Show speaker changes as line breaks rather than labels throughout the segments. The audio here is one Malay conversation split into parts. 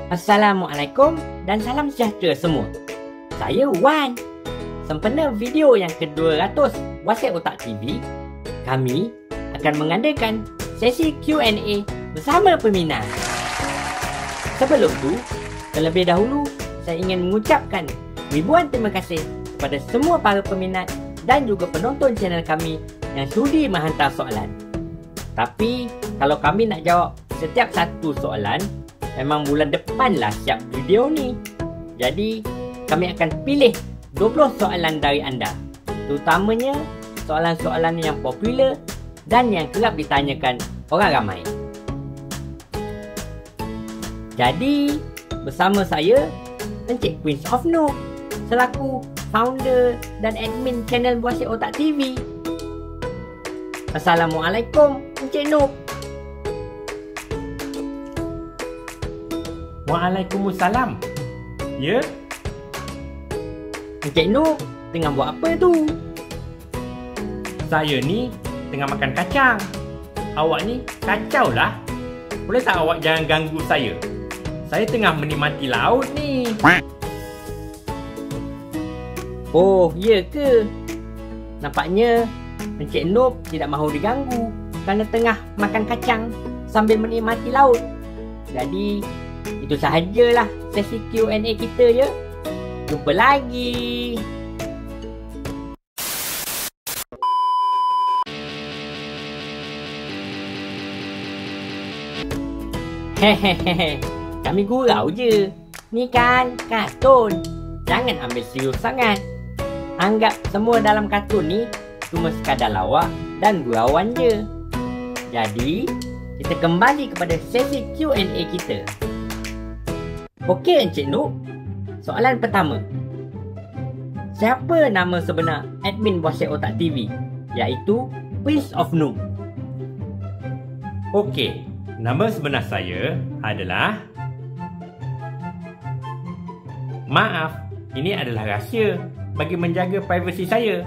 Assalamualaikum dan salam sejahtera semua. Saya Wan. Sempena video yang ke-200 WhatsApp Otak TV, kami akan mengadakan sesi Q&A bersama peminat. Sebelum tu, terlebih dahulu saya ingin mengucapkan ribuan terima kasih kepada semua para peminat dan juga penonton channel kami yang sudi menghantar soalan. Tapi kalau kami nak jawab setiap satu soalan, memang bulan depan lah siap video ni. Jadi kami akan pilih 20 soalan dari anda, terutamanya soalan-soalan yang popular dan yang kerap ditanyakan orang ramai. Jadi bersama saya Encik Prince of Noob selaku founder dan admin channel WhatsApp Otak TV. Assalamualaikum Encik Noob.
Waalaikumsalam. Ya?
Encik Noob tengah buat apa tu?
Saya ni tengah makan kacang. Awak ni kacau lah. Boleh tak awak jangan ganggu saya? Saya tengah menikmati laut ni.
Oh, ya ke? Nampaknya Encik Noob tidak mahu diganggu kerana tengah makan kacang sambil menikmati laut. Jadi itu sahajalah sesi Q&A kita ya. Jumpa lagi. Hehehe, kami gurau je. Ni kan kartun. Jangan ambil serius sangat. Anggap semua dalam kartun ni cuma sekadar lawak dan gurauan je. Jadi, kita kembali kepada sesi Q&A kita. Okey Encik Noob, soalan pertama. Siapa nama sebenar admin WhatsApp Otak TV? Iaitu Prince of Noob.
Okey, nama sebenar saya adalah... Maaf, ini adalah rahsia bagi menjaga privasi saya.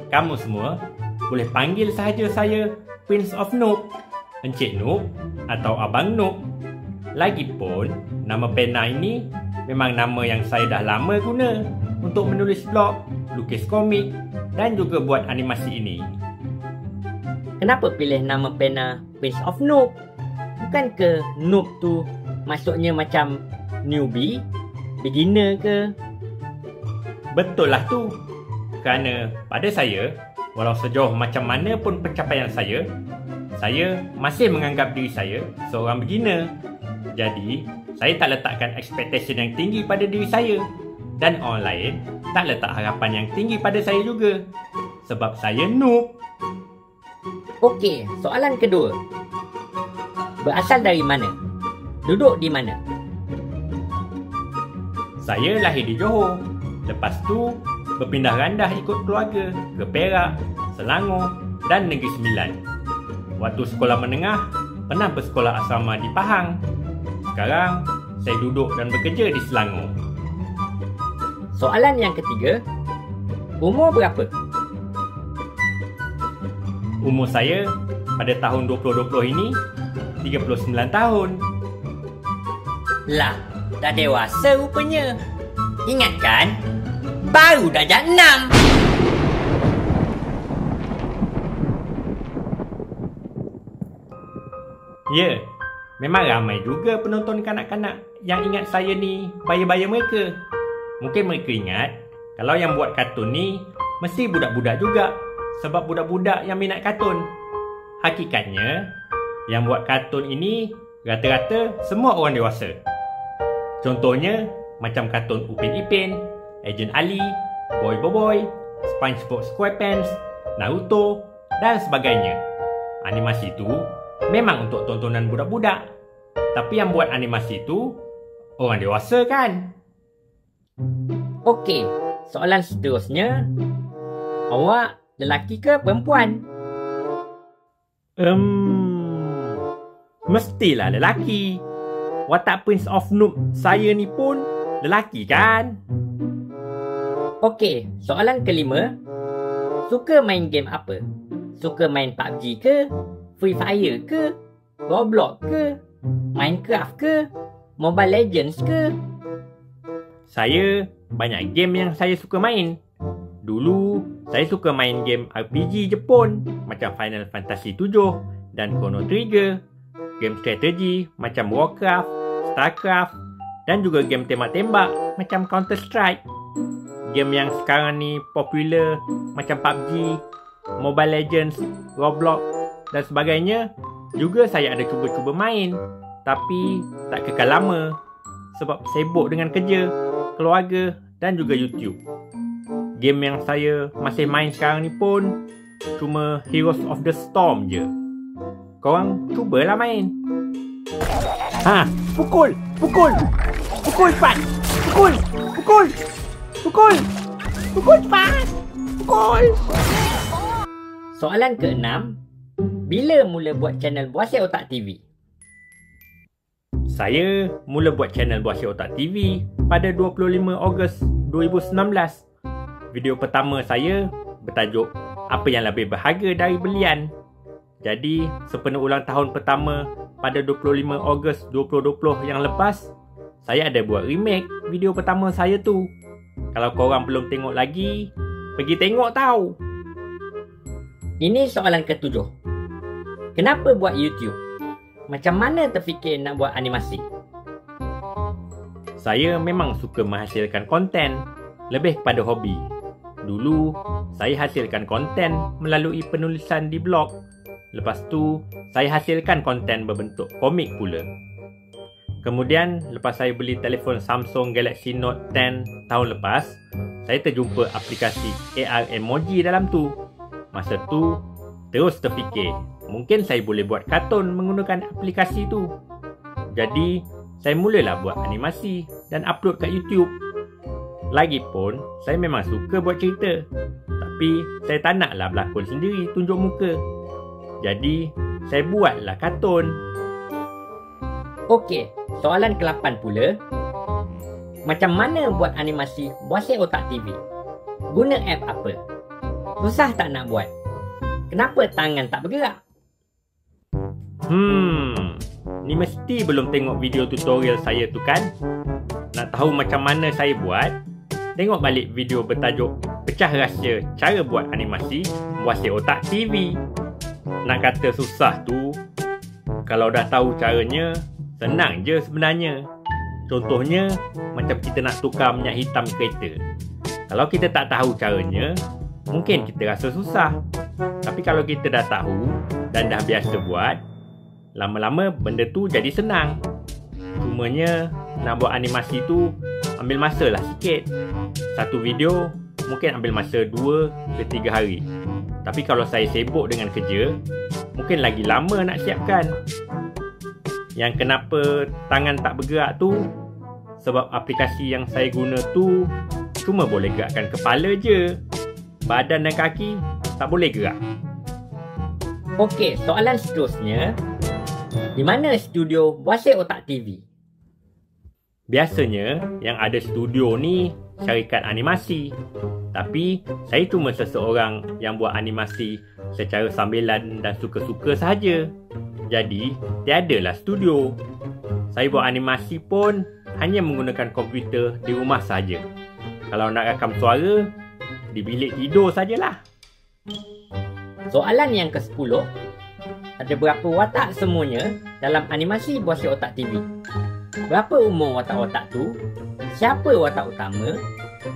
Kamu semua boleh panggil sahaja saya Prince of Noob, Encik Noob atau Abang Noob. Lagipun, nama pena ini memang nama yang saya dah lama guna untuk menulis blog, lukis komik dan juga buat animasi ini.
Kenapa pilih nama pena Prince of Noob? Bukan ke noob tu maksudnya macam newbie, beginner ke?
Betul lah tu. Kerana pada saya, walau sejauh macam mana pun pencapaian saya masih menganggap diri saya seorang beginner. Jadi, saya tak letakkan expectation yang tinggi pada diri saya. Dan orang lain tak letak harapan yang tinggi pada saya juga. Sebab saya noob.
Okey, soalan kedua. Berasal dari mana? Duduk di mana?
Saya lahir di Johor. Lepas tu, berpindah randah ikut keluarga ke Perak, Selangor dan Negeri Sembilan. Waktu sekolah menengah, pernah bersekolah asrama di Pahang. Sekarang, saya duduk dan bekerja di Selangor.
Soalan yang ketiga. Umur berapa?
Umur saya pada tahun 2020 ini 39 tahun.
Lah, dah dewasa rupanya. Ingat kan? Baru darjah 6.
Ya, memang ramai juga penonton kanak-kanak yang ingat saya ni baya-baya mereka. Mungkin mereka ingat kalau yang buat kartun ni mesti budak-budak juga. Sebab budak-budak yang minat kartun. Hakikatnya, yang buat kartun ini rata-rata semua orang dewasa. Contohnya, macam kartun Upin Ipin, Ejen Ali, Boy Boboy, SpongeBob SquarePants, Naruto dan sebagainya. Animasi tu memang untuk tontonan budak-budak. Tapi yang buat animasi tu orang dewasa kan?
Okey, soalan seterusnya. Awak lelaki ke perempuan?
Mestilah lelaki. Watak Prince of Noob saya ni pun lelaki kan?
Okey, soalan kelima. Suka main game apa? Suka main PUBG ke? Free Fire ke? Roblox ke? Minecraft ke? Mobile Legends ke?
Saya banyak game yang saya suka main. Dulu, saya suka main game RPG Jepun macam Final Fantasy 7 dan Chrono Trigger. Game strategi macam Warcraft, Starcraft dan juga game tembak-tembak macam Counter-Strike. Game yang sekarang ni popular macam PUBG, Mobile Legends, Roblox dan sebagainya juga saya ada cuba-cuba main. Tapi tak kekal lama sebab sibuk dengan kerja, keluarga dan juga YouTube. Game yang saya masih main sekarang ni pun cuma Heroes of the Storm je. Korang cubalah main. Pukul cepat. Pukul cepat.
Soalan ke-6. Bila mula buat channel Buasir Otak TV?
Saya mula buat channel Buasir Otak TV pada 25 Ogos 2019. Video pertama saya bertajuk Apa yang lebih berharga dari belian. Jadi, sempena ulang tahun pertama pada 25 Ogos 2020 yang lepas, saya ada buat remake video pertama saya tu. Kalau korang belum tengok lagi, pergi tengok tau.
Ini soalan ke-7. Kenapa buat YouTube? Macam mana terfikir nak buat animasi?
Saya memang suka menghasilkan konten, lebih kepada hobi. Dulu, saya hasilkan konten melalui penulisan di blog. Lepas tu, saya hasilkan konten berbentuk komik pula. Kemudian, lepas saya beli telefon Samsung Galaxy Note 10 tahun lepas, saya terjumpa aplikasi AR emoji dalam tu. Masa tu, terus terfikir, mungkin saya boleh buat kartun menggunakan aplikasi tu. Jadi, saya mulalah buat animasi dan upload kat YouTube. Lagipun, saya memang suka buat cerita. Tapi, saya tak naklah berlakon sendiri tunjuk muka. Jadi, saya buatlah kartun.
Okey, soalan ke-8 pula. Macam mana buat animasi Buasir Otak TV? Guna app apa? Susah tak nak buat? Kenapa tangan tak bergerak?
Ni mesti belum tengok video tutorial saya tu kan? Nak tahu macam mana saya buat? Tengok balik video bertajuk Pecah Rahsia Cara Buat Animasi Buasir Otak TV. Nak kata susah tu, kalau dah tahu caranya, senang je sebenarnya. Contohnya, macam kita nak tukar minyak hitam kereta. Kalau kita tak tahu caranya, mungkin kita rasa susah. Tapi kalau kita dah tahu dan dah biasa buat, lama-lama benda tu jadi senang. Cumanya, nak buat animasi tu ambil masa lah sikit. Satu video mungkin ambil masa 2 ke 3 hari. Tapi kalau saya sibuk dengan kerja, mungkin lagi lama nak siapkan. Yang kenapa tangan tak bergerak tu, sebab aplikasi yang saya guna tu cuma boleh gerakkan kepala je. Badan dan kaki tak boleh gerak.
Okey, soalan seterusnya. Di mana studio Buasir Otak TV?
Biasanya, yang ada studio ni syarikat animasi. Tapi, saya cuma seseorang yang buat animasi secara sambilan dan suka-suka sahaja. Jadi, tiadalah studio. Saya buat animasi pun hanya menggunakan komputer di rumah saja. Kalau nak rakam suara, di bilik tidur sajalah.
Soalan yang ke-10. Ada berapa watak semuanya dalam animasi Buasir Otak TV? Berapa umur watak-watak tu? Siapa watak utama?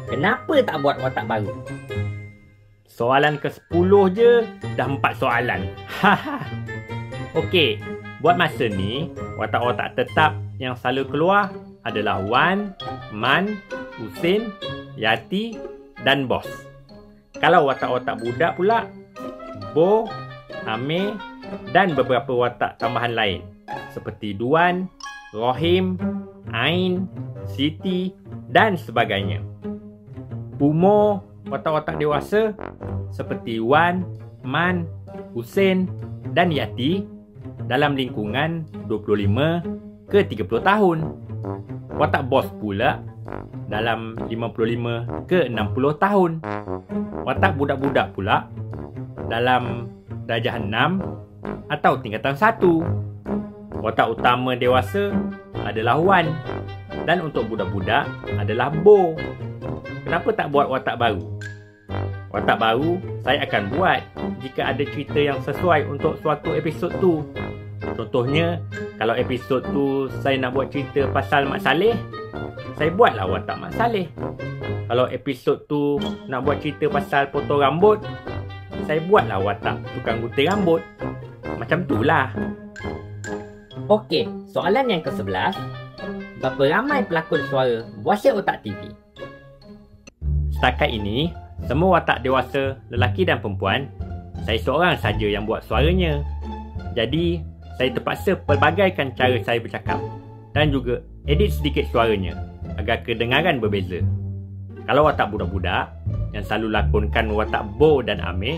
Kenapa tak buat watak baru?
Soalan ke-10 je, dah 4 soalan. Okey, buat masa ni, watak-watak tetap yang selalu keluar adalah Wan, Man, Husin, Yati dan Bos. Kalau watak-watak budak pula, Bo, Amir dan beberapa watak tambahan lain seperti Duan, Rohim, Ain, Siti dan sebagainya. Umur watak-watak dewasa seperti Wan, Man, Husin dan Yati dalam lingkungan 25 ke 30 tahun. Watak bos pula dalam 55 ke 60 tahun. Watak budak-budak pula dalam darjah 6 atau tingkatan 1. Watak utama dewasa adalah Wan. Dan untuk budak-budak adalah Bo. Kenapa tak buat watak baru? Watak baru saya akan buat jika ada cerita yang sesuai untuk suatu episod tu. Contohnya, kalau episod tu saya nak buat cerita pasal Mak Saleh, saya buatlah watak Mak Saleh. Kalau episod tu nak buat cerita pasal potong rambut, saya buatlah watak tukang gunting rambut. Macam tu lah.
Okey, soalan yang ke-11. Berapa ramai pelakon suara Wasiat Otak TV?
Setakat ini, semua watak dewasa, lelaki dan perempuan, saya seorang saja yang buat suaranya. Jadi, saya terpaksa pelbagaikan cara saya bercakap dan juga edit sedikit suaranya agar kedengaran berbeza. Kalau watak budak-budak yang selalu lakonkan watak Bo dan Amir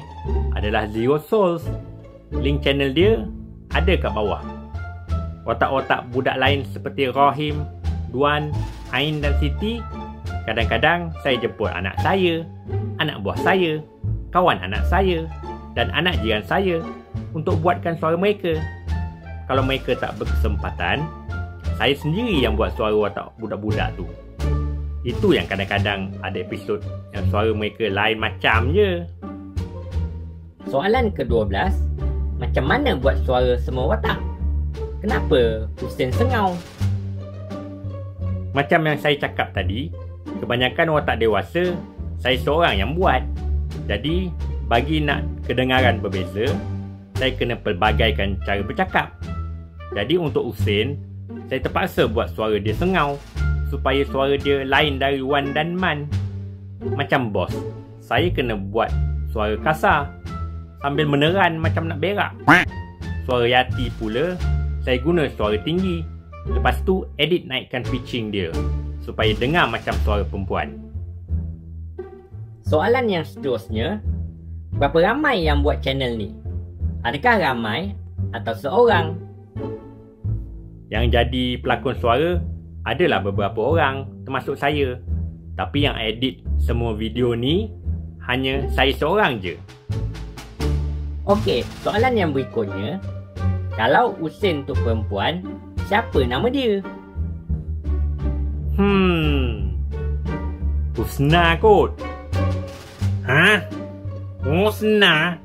adalah Zero Souls. Link channel dia ada kat bawah. Watak-watak budak lain seperti Rahim, Duan, Ain dan Siti, kadang-kadang saya jemput anak saya, anak buah saya, kawan anak saya dan anak jiran saya untuk buatkan suara mereka. Kalau mereka tak berkesempatan, saya sendiri yang buat suara watak budak-budak tu. Itu yang kadang-kadang ada episod yang suara mereka lain macam je.
Soalan ke-12. Macam mana buat suara semua watak? Kenapa Hussein sengau?
Macam yang saya cakap tadi, kebanyakan watak dewasa saya seorang yang buat. Jadi, bagi nak kedengaran berbeza, saya kena pelbagaikan cara bercakap. Jadi untuk Hussein, saya terpaksa buat suara dia sengau supaya suara dia lain dari Wan dan Man. Macam bos, saya kena buat suara kasar sambil meneran macam nak berak. Suara Yati pula, saya guna suara tinggi. Lepas tu edit naikkan pitching dia supaya dengar macam suara perempuan.
Soalan yang seterusnya. Berapa ramai yang buat channel ni? Adakah ramai atau seorang?
Yang jadi pelakon suara adalah beberapa orang, termasuk saya. Tapi yang edit semua video ni hanya saya seorang je.
Okey, soalan yang berikutnya. Kalau Hussein tu perempuan, siapa nama dia?
Husna kot. Ha? Husna?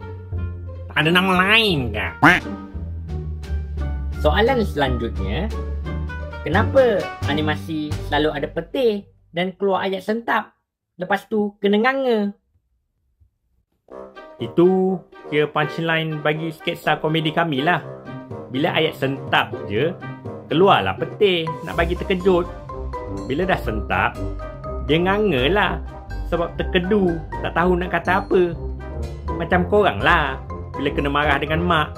Tak ada nama lain ke?
Soalan selanjutnya. Kenapa animasi selalu ada petir dan keluar ayat sentap? Lepas tu kena nganga.
Itu kira punchline bagi sketsa komedi kami lah. Bila ayat sentap je, keluarlah petir nak bagi terkejut. Bila dah sentap, dia nganga lah sebab terkedu, tak tahu nak kata apa. Macam korang lah, bila kena marah dengan mak,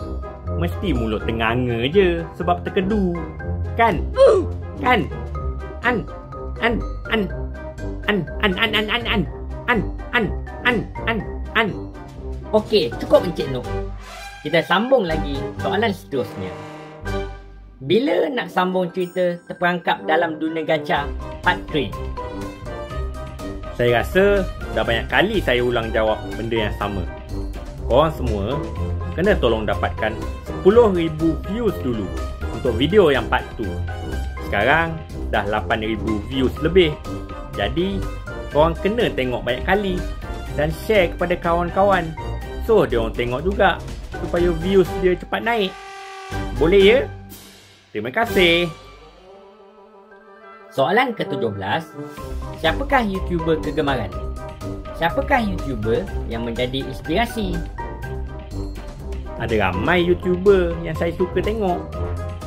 mesti mulut tenganga je sebab terkedu. Kan? Kan?
Okey, cukup Encik Nuk. Kita sambung lagi soalan seterusnya. Bila nak sambung cerita terperangkap dalam dunia gacha part 3?
Saya rasa dah banyak kali saya ulang jawab benda yang sama. Korang semua kena tolong dapatkan 10,000 views dulu untuk video yang part 2. Sekarang dah 8,000 views lebih. Jadi, korang kena tengok banyak kali dan share kepada kawan-kawan. So, dia orang tengok juga supaya views dia cepat naik. Boleh ya? Terima kasih.
Soalan ke-17. Siapakah YouTuber kegemaran? Siapakah YouTuber yang menjadi inspirasi?
Ada ramai YouTuber yang saya suka tengok.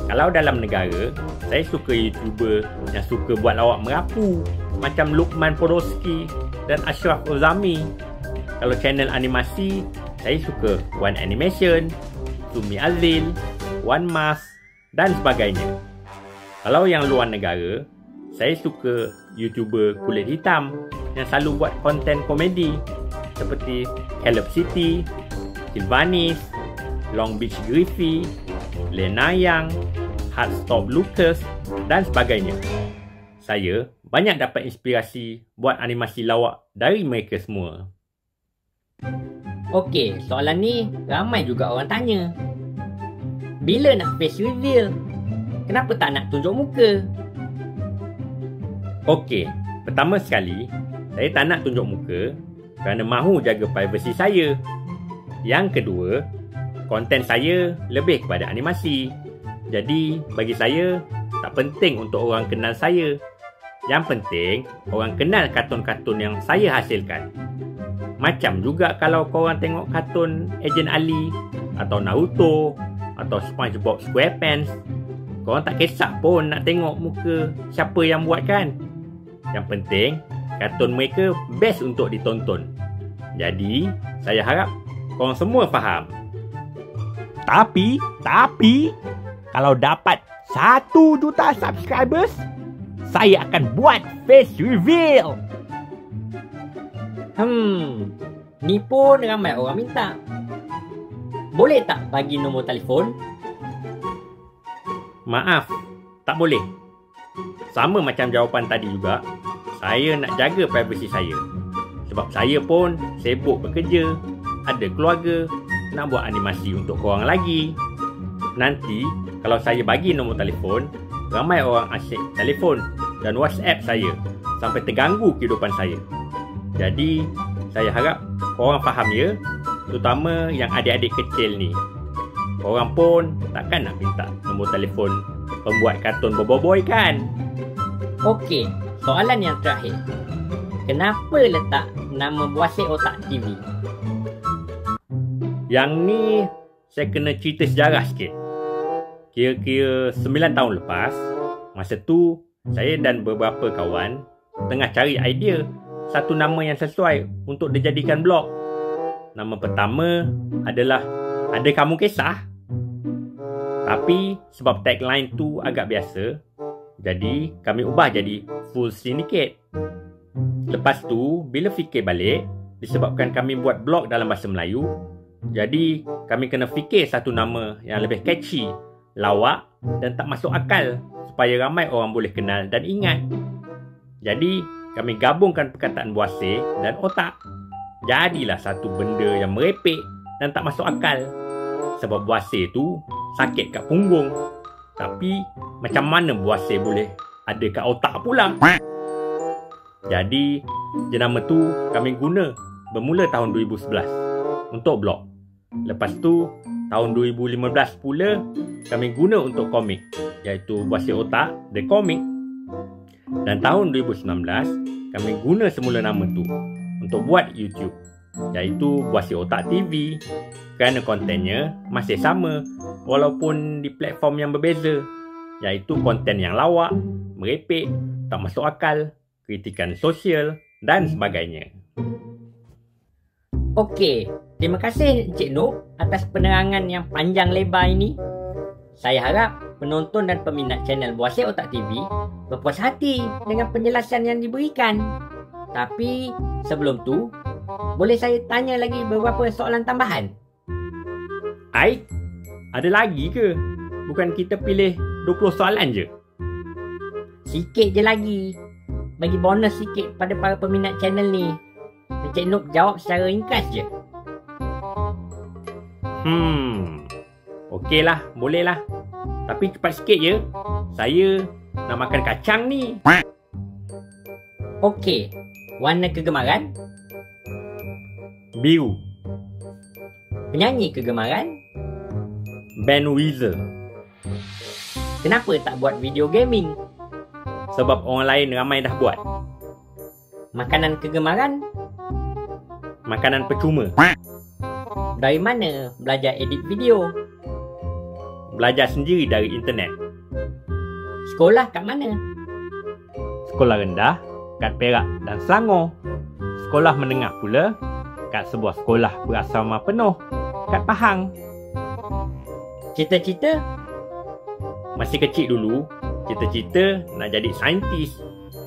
Kalau dalam negara, saya suka YouTuber yang suka buat lawak merapu macam Lukman Podolski dan Ashraf Ozami. Kalau channel animasi, saya suka One Animation, Sumi Azil, One Mas dan sebagainya. Kalau yang luar negara, saya suka YouTuber kulit hitam yang selalu buat konten komedi seperti Caleb City, Sylvanis, Long Beach Griffy, Lena Yang, Heartstop Lucas dan sebagainya. Saya banyak dapat inspirasi buat animasi lawak dari mereka semua.
Okey, soalan ni ramai juga orang tanya. Bila nak face reveal? kenapa tak nak tunjuk muka?
Okey, pertama sekali, saya tak nak tunjuk muka kerana mahu jaga privasi saya. Yang kedua, konten saya lebih kepada animasi. Jadi, bagi saya, tak penting untuk orang kenal saya. Yang penting, orang kenal kartun-kartun yang saya hasilkan. Macam juga kalau korang tengok kartun Ejen Ali, atau Naruto, atau SpongeBob SquarePants, korang tak kisah pun nak tengok muka siapa yang buat kan. Yang penting, kartun mereka best untuk ditonton. Jadi, saya harap korang semua faham.
Tapi, kalau dapat 1 juta subscribers, saya akan buat face reveal.
Ni pun ramai orang minta. Boleh tak bagi nombor telefon?
Maaf, tak boleh. Sama macam jawapan tadi juga, saya nak jaga privasi saya. Sebab saya pun sibuk bekerja, ada keluarga, nak buat animasi untuk korang lagi. Nanti, kalau saya bagi nombor telefon, ramai orang asyik telefon dan WhatsApp saya sampai terganggu kehidupan saya. Jadi, saya harap korang faham ya, terutama yang adik-adik kecil ni. Korang pun takkan nak minta nombor telefon pembuat kartun Boboiboy kan?
Okey, soalan yang terakhir. Kenapa letak nama Buasir Otak TV?
Yang ni, saya kena cerita sejarah sikit. Kira-kira 9 tahun lepas, masa tu, saya dan beberapa kawan tengah cari idea satu nama yang sesuai untuk dijadikan blog. Nama pertama adalah Ada Kamu Kisah. Tapi sebab tagline tu agak biasa, jadi kami ubah jadi Full Syndicate. Lepas tu, bila fikir balik, disebabkan kami buat blog dalam bahasa Melayu, jadi kami kena fikir satu nama yang lebih catchy, lawak dan tak masuk akal supaya ramai orang boleh kenal dan ingat. Jadi, kami gabungkan perkataan buasir dan otak. Jadilah satu benda yang merepek dan tak masuk akal. Sebab buasir tu sakit kat punggung. Tapi, macam mana buasir boleh ada kat otak pula? Jadi, jenama tu kami guna bermula tahun 2011 untuk blog. Lepas tu, tahun 2015 pula kami guna untuk komik, iaitu Buasir Otak The Comic. Dan tahun 2019, kami guna semula nama tu untuk buat YouTube, iaitu Buasir Otak TV, kerana kontennya masih sama walaupun di platform yang berbeza, iaitu konten yang lawak, merepek, tak masuk akal, kritikan sosial dan sebagainya.
Okey, terima kasih Encik Noob atas penerangan yang panjang lebar ini. Saya harap penonton dan peminat channel Buasir Otak TV berpuas hati dengan penjelasan yang diberikan. Tapi sebelum tu, boleh saya tanya lagi beberapa soalan tambahan?
Ai, ada lagi ke? Bukan kita pilih 20 soalan je?
Sikit je lagi. Bagi bonus sikit pada para peminat channel ni. Encik Noob jawab secara ringkas je.
Okey lah, boleh lah. Tapi cepat sikit je. Saya nak makan kacang ni.
Okey, warna kegemaran?
Biru.
Penyanyi kegemaran?
Ben Weezer.
Kenapa tak buat video gaming?
Sebab orang lain ramai dah buat.
Makanan kegemaran?
Makanan percuma.
Dari mana belajar edit video?
Belajar sendiri dari internet.
Sekolah kat mana?
Sekolah rendah kat Perak dan Selangor. Sekolah menengah pula kat sebuah sekolah berasrama penuh kat Pahang.
Cita-cita?
Masih kecil dulu, cita-cita nak jadi saintis.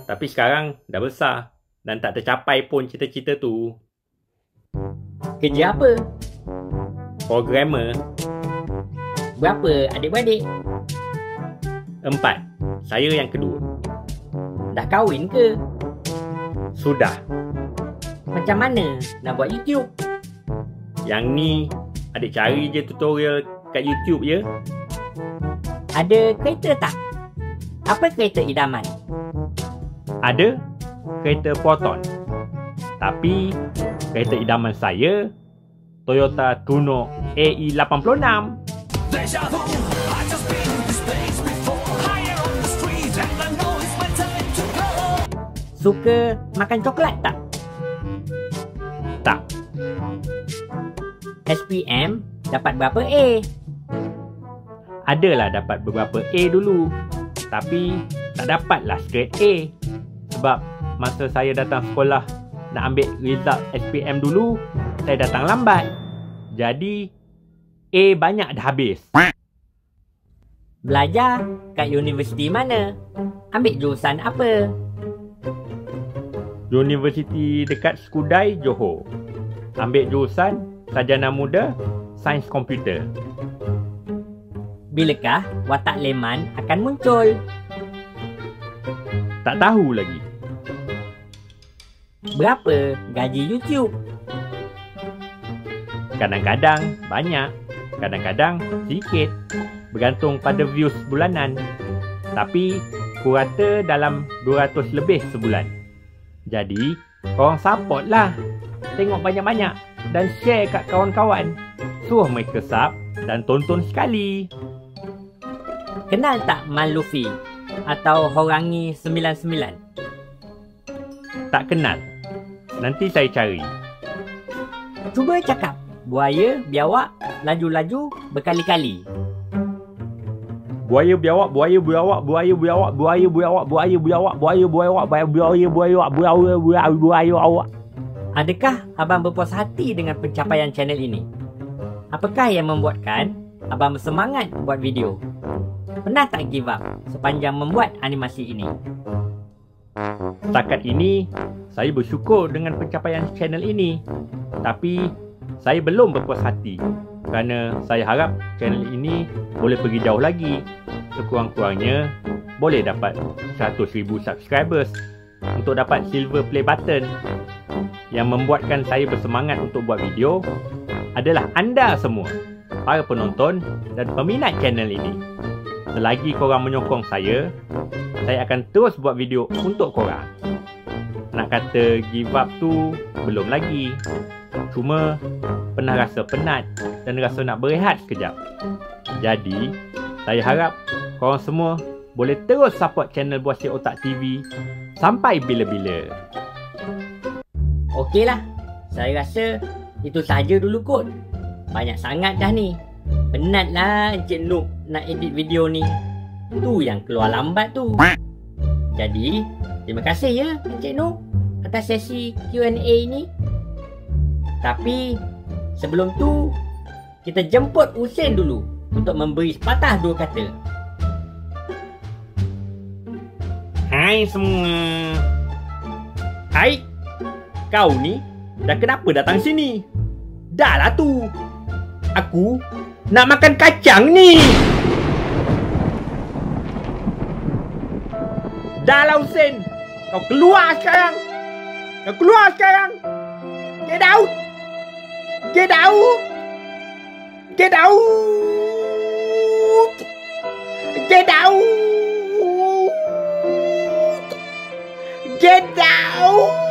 Tapi sekarang dah besar dan tak tercapai pun cita-cita tu.
Kerja apa?
Programmer.
Berapa adik-beradik?
4. Saya yang kedua.
Dah kahwin ke?
Sudah.
Macam mana nak buat YouTube?
Yang ni, adik cari je tutorial kat YouTube je.
Ada kereta tak? Apa kereta idaman?
Ada kereta Proton. Tapi kereta idaman saya Toyota Tuno AE86.
Suka makan coklat tak?
Tak.
SPM dapat berapa A?
Adalah dapat beberapa A dulu. Tapi tak dapatlah straight A. Sebab masa saya datang sekolah nak ambil result SPM dulu, saya datang lambat. Jadi A banyak dah habis.
Belajar kat universiti mana? Ambil jurusan apa?
Universiti dekat Skudai, Johor. Ambil jurusan Sarjana Muda Sains Komputer.
Bilakah watak Leman akan muncul?
Tak tahu lagi.
Berapa gaji YouTube?
Kadang-kadang banyak, kadang-kadang sedikit. Bergantung pada views bulanan. Tapi ku rata dalam 200 lebih sebulan. Jadi, korang support lah. Tengok banyak-banyak dan share kat kawan-kawan. Suruh mereka sub dan tonton sekali.
Kenal tak Man Luffy atau Horangi 99?
Tak kenal. Nanti saya cari.
Cuba cakap buaya biawak laju-laju berkali-kali.
Buaya biawak, buaya biawak, buaya biawak, buaya biawak, buaya biawak, buaya biawak, buaya biawak, buaya biawak.
Adakah abang berpuas hati dengan pencapaian channel ini? Apakah yang membuatkan abang bersemangat buat video? Pernah tak give up sepanjang membuat animasi ini?
Setakat ini, saya bersyukur dengan pencapaian channel ini. Tapi, saya belum berpuas hati. Kerana saya harap channel ini boleh pergi jauh lagi. Sekurang-kurangnya, boleh dapat 100,000 subscribers untuk dapat silver play button. Yang membuatkan saya bersemangat untuk buat video adalah anda semua, para penonton dan peminat channel ini. Selagi korang menyokong saya akan terus buat video untuk korang. Nak kata give up tu belum lagi. Cuma pernah rasa penat dan rasa nak berehat sekejap. Jadi, saya harap korang semua boleh terus support channel Buasir Otak TV sampai bila-bila.
Okeylah, saya rasa itu sahaja dulu kot. Banyak sangat dah ni. Penatlah Encik Noob nak edit video ni. Tu yang keluar lambat tu. Jadi, terima kasih ya Encik Noob atas sesi Q&A ni. Tapi, sebelum tu, kita jemput Husin dulu untuk memberi sepatah dua kata.
Hai semua. Hai. Kau ni dah kenapa datang sini? Dah lah tu. Aku nak makan kacang ni. Dah lah Husin. Kau keluar sekarang. Kau keluar sekarang. Get out. Get out. Get out. Get out. Get out.